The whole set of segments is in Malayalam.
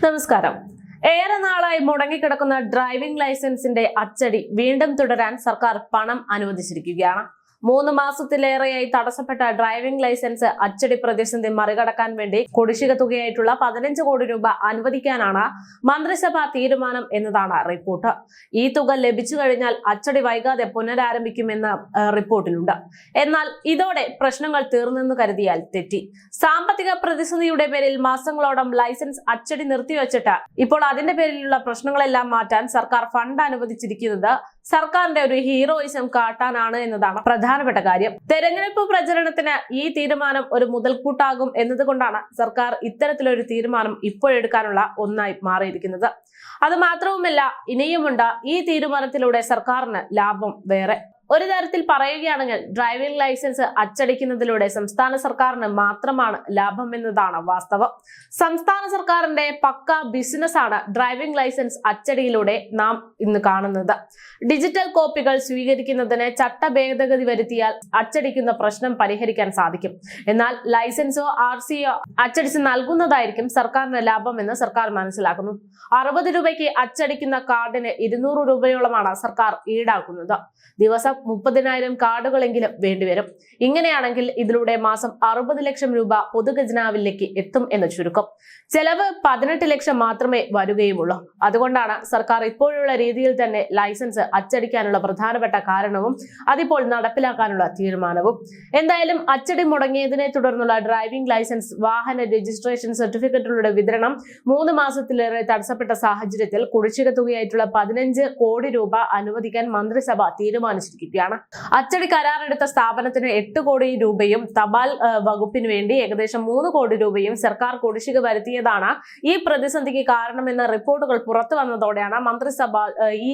നമസ്കാരം. ഏറെ നാളായി മുടങ്ങിക്കിടക്കുന്ന ഡ്രൈവിംഗ് ലൈസൻസിന്റെ അച്ചടി വീണ്ടും തുടരാൻ സർക്കാർ പണം അനുവദിച്ചിരിക്കുകയാണ്. 3 മാസത്തിലേറെയായി തടസ്സപ്പെട്ട ഡ്രൈവിംഗ് ലൈസൻസ് അച്ചടി പ്രതിസന്ധി മറികടക്കാൻ വേണ്ടി കുടിശ്ശിക തുകയായിട്ടുള്ള 15 കോടി രൂപ അനുവദിക്കാനാണ് മന്ത്രിസഭാ തീരുമാനം എന്നതാണ് റിപ്പോർട്ട്. ഈ തുക ലഭിച്ചു കഴിഞ്ഞാൽ അച്ചടി വൈകാതെ പുനരാരംഭിക്കുമെന്ന് റിപ്പോർട്ടിലുണ്ട്. എന്നാൽ ഇതോടെ പ്രശ്നങ്ങൾ തീർന്നെന്ന് കരുതിയാൽ തെറ്റി. സാമ്പത്തിക പ്രതിസന്ധിയുടെ പേരിൽ മാസങ്ങളോളം ലൈസൻസ് അച്ചടി നിർത്തിവെച്ചിട്ട് ഇപ്പോൾ അതിന്റെ പേരിലുള്ള പ്രശ്നങ്ങളെല്ലാം മാറ്റാൻ സർക്കാർ ഫണ്ട് അനുവദിച്ചിരിക്കുന്നത് സർക്കാരിന്റെ ഒരു ഹീറോയിസം കാട്ടാനാണ് എന്നതാണ് പ്രധാനപ്പെട്ട കാര്യം. തെരഞ്ഞെടുപ്പ് പ്രചരണത്തിന് ഈ തീരുമാനം ഒരു മുതൽക്കൂട്ടാകും എന്നതുകൊണ്ടാണ് സർക്കാർ ഇത്തരത്തിലൊരു തീരുമാനം ഇപ്പോഴെടുക്കാനുള്ള ഒന്നായി മാറിയിരിക്കുന്നത്. അത് മാത്രവുമല്ല, ഇനിയുമുണ്ട് ഈ തീരുമാനത്തിലൂടെ സർക്കാരിന് ലാഭം വേറെ. ഒരു തരത്തിൽ പറയുകയാണെങ്കിൽ ഡ്രൈവിംഗ് ലൈസൻസ് അച്ചടിക്കുന്നതിലൂടെ സംസ്ഥാന സർക്കാരിന് മാത്രമാണ് ലാഭം എന്നതാണ് വാസ്തവം. സംസ്ഥാന സർക്കാരിന്റെ പക്ക ബിസിനസ്സാണ് ഡ്രൈവിംഗ് ലൈസൻസ് അച്ചടിയിലൂടെ നാം ഇന്ന് കാണുന്നത്. ഡിജിറ്റൽ കോപ്പികൾ സ്വീകരിക്കുന്നതിന് ചട്ട ഭേദഗതി വരുത്തിയാൽ അച്ചടിക്കുന്ന പ്രശ്നം പരിഹരിക്കാൻ സാധിക്കും. എന്നാൽ ലൈസൻസോ RCയോ അച്ചടിച്ച് നൽകുന്നതായിരിക്കും സർക്കാരിന് ലാഭമെന്ന് സർക്കാർ മനസ്സിലാക്കുന്നു. 60 രൂപയ്ക്ക് അച്ചടിക്കുന്ന കാർഡിന് 200 രൂപയോളമാണ് സർക്കാർ ഈടാക്കുന്നത്. ദിവസം 30,000 കാർഡുകളെങ്കിലും വേണ്ടിവരും. ഇങ്ങനെയാണെങ്കിൽ ഇതിലൂടെ മാസം 60 ലക്ഷം രൂപ പൊതുഖജനാവിലേക്ക് എത്തും എന്ന് ചുരുക്കം. ചെലവ് 18 ലക്ഷം മാത്രമേ വരികയുമുള്ളൂ. അതുകൊണ്ടാണ് സർക്കാർ ഇപ്പോഴുള്ള രീതിയിൽ തന്നെ ലൈസൻസ് അച്ചടിക്കാനുള്ള പ്രധാനപ്പെട്ട കാരണവും അതിപ്പോൾ നടപ്പിലാക്കാനുള്ള തീരുമാനവും. എന്തായാലും അച്ചടി മുടങ്ങിയതിനെ തുടർന്നുള്ള ഡ്രൈവിംഗ് ലൈസൻസ് വാഹന രജിസ്ട്രേഷൻ സർട്ടിഫിക്കറ്റുകളുടെ വിതരണം 3 മാസത്തിലേറെ തടസ്സപ്പെട്ട സാഹചര്യത്തിൽ കുടിശ്ശിക തുകയായിട്ടുള്ള 15 കോടി രൂപ അനുവദിക്കാൻ മന്ത്രിസഭ തീരുമാനിച്ചിരിക്കുകയാണ്. അച്ചടി കരാറെടുത്ത സ്ഥാപനത്തിന് 8 കോടി രൂപയും തപാൽ വകുപ്പിന് വേണ്ടി ഏകദേശം 3 കോടി രൂപയും സർക്കാർ കുടിശ്ശിക വരുത്തിയതാണ് ഈ പ്രതിസന്ധിക്ക് കാരണമെന്ന റിപ്പോർട്ടുകൾ പുറത്തു വന്നതോടെയാണ് മന്ത്രിസഭ ഈ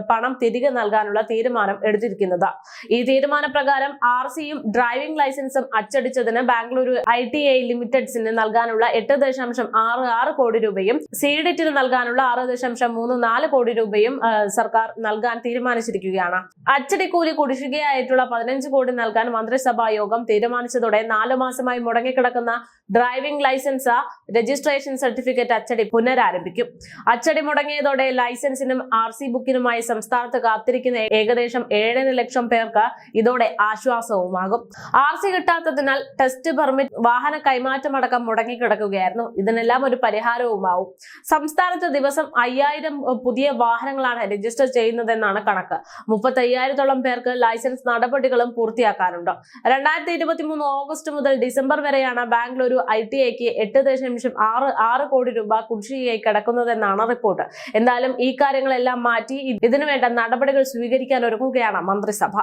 പണം തിരികെ നൽകാനുള്ള തീരുമാനം എടുത്തിരിക്കുന്നത്. ഈ തീരുമാനപ്രകാരം RCയും ഡ്രൈവിംഗ് ലൈസൻസും അച്ചടിച്ചതിന് ബാംഗ്ലൂരു ITI ലിമിറ്റഡ്സിന് നൽകാനുള്ള 8.66 കോടി രൂപയും CDETന് നൽകാനുള്ള 6.34 കോടി രൂപയും സർക്കാർ നൽകാൻ തീരുമാനിച്ചിരിക്കുകയാണ്. അച്ചടി കൂലി കുടിശ്ശികയായിട്ടുള്ള 15 കോടി നൽകാൻ മന്ത്രിസഭാ യോഗം തീരുമാനിച്ചതോടെ 4 മാസമായി മുടങ്ങിക്കിടക്കുന്ന ഡ്രൈവിംഗ് ലൈസൻസ് രജിസ്ട്രേഷൻ സർട്ടിഫിക്കറ്റ് അച്ചടി പുനരാരംഭിക്കും. അച്ചടി മുടങ്ങിയതോടെ ലൈസൻസിനും RC ബുക്കിനുമായി സംസ്ഥാനത്ത് കാത്തിരിക്കുന്ന ഏകദേശം 7 ലക്ഷം പേർക്ക് ഇതോടെ ആശ്വാസവുമാകും. RC കിട്ടാത്തതിനാൽ ടെസ്റ്റ് പെർമിറ്റ്, വാഹന കൈമാറ്റമടക്കം മുടങ്ങിക്കിടക്കുകയായിരുന്നു. ഇതിനെല്ലാം ഒരു പരിഹാരവുമാവും. സംസ്ഥാനത്ത് ദിവസം 5000 പുതിയ വാഹനങ്ങളാണ് രജിസ്റ്റർ ചെയ്യുന്നതെന്നാണ് കണക്ക്. 35,000-ഓളം പേർക്ക് ലൈസൻസ് നടപടികളും പൂർത്തിയാക്കാനുണ്ട്. 2023 ഓഗസ്റ്റ് മുതൽ ഡിസംബർ വരെയാണ് ബാംഗ്ലൂരു ITIക്ക് 8.66 കോടി രൂപ കുടിശ്ശികയായി കിടക്കുന്നതെന്നാണ് റിപ്പോർട്ട്. എന്തായാലും ഈ കാര്യങ്ങളെല്ലാം മാറ്റി ഇതിനുവേണ്ട നടപടികൾ സ്വീകരിക്കാൻ ഒരുങ്ങുകയാണ് മന്ത്രിസഭ.